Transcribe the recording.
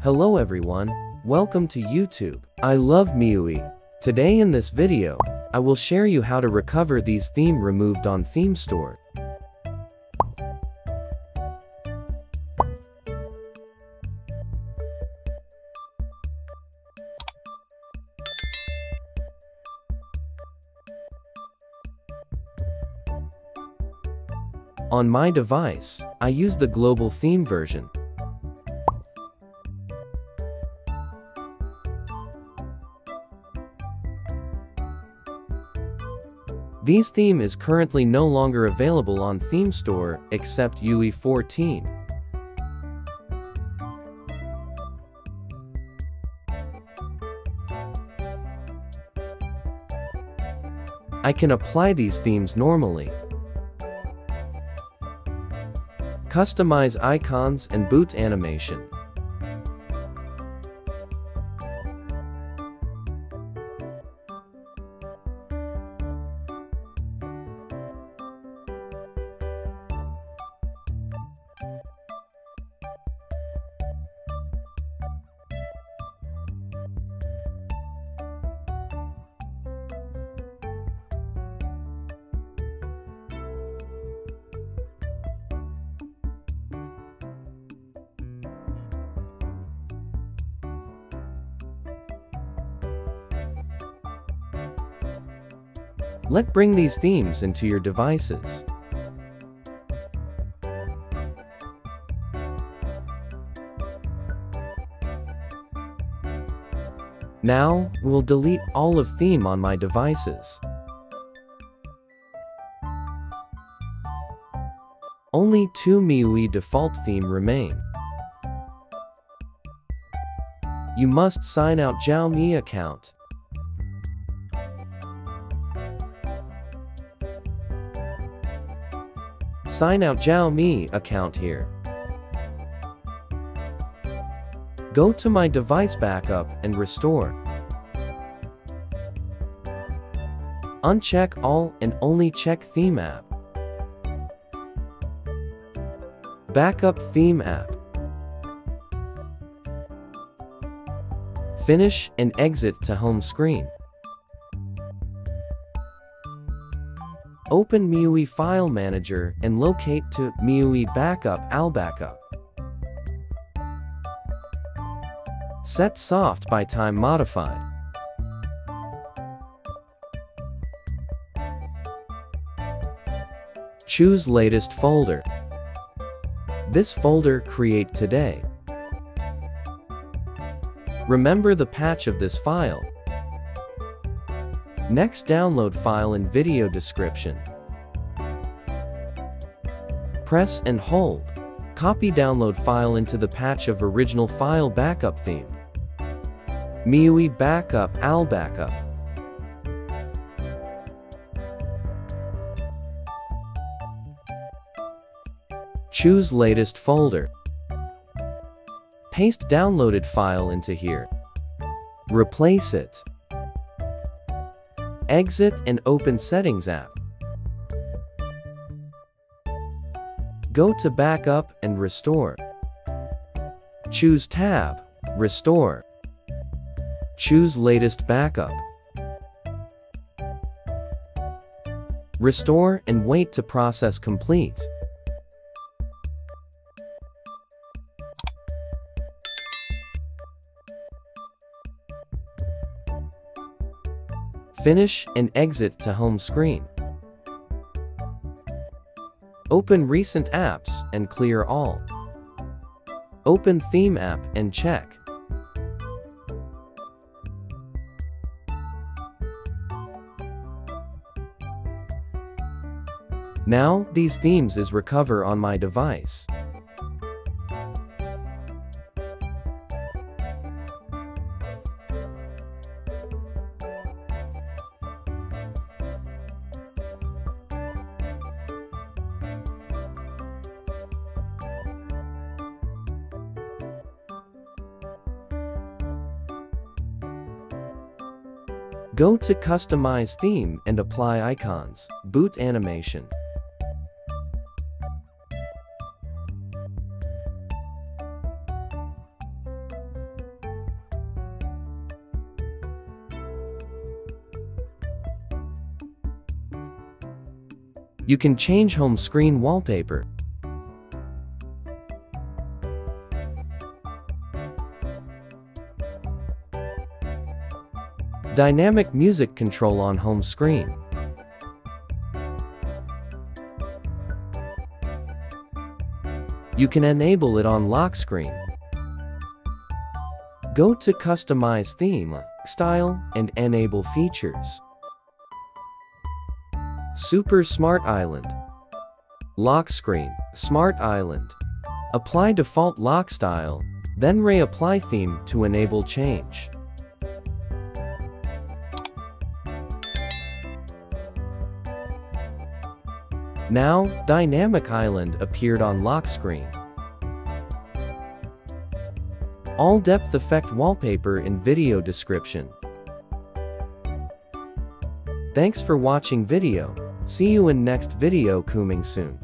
Hello everyone, welcome to YouTube. I love MIUI. Today in this video, I will share you how to recover these theme removed on Theme Store. On my device, I use the global theme version. This theme is currently no longer available on Theme Store except MIUI 14. I can apply these themes normally. Customize icons and boot animation. Let's bring these themes into your devices. Now, we'll delete all of theme on my devices. Only 2 MIUI default theme remain. You must sign out Xiaomi account. Sign out Xiaomi account here. Go to my device backup and restore. Uncheck all and only check theme app. Backup theme app. Finish and exit to home screen. Open MIUI File Manager and locate to MIUI Backup Backup. Set Soft by Time Modified. Choose Latest Folder. This folder create today. Remember the patch of this file. Next, download file in video description. Press and hold. Copy download file into the patch of original file backup theme. MIUI Backup Backup. Choose latest folder. Paste downloaded file into here. Replace it. Exit and open Settings app. Go to Backup and Restore. Choose Tab, Restore. Choose Latest Backup. Restore and wait to process complete. Finish and exit to home screen. Open recent apps and clear all. Open theme app and check. Now, these themes is recover on my device. Go to Customize Theme and apply icons, boot animation. You can change home screen wallpaper. Dynamic music control on home screen. You can enable it on lock screen. Go to Customize Theme, Style, and Enable Features. Super Smart Island. Lock screen, Smart Island. Apply default lock style, then reapply theme to enable change. Now, Dynamic Island appeared on lock screen. All depth effect wallpaper in video description. Thanks for watching video. See you in next video coming soon.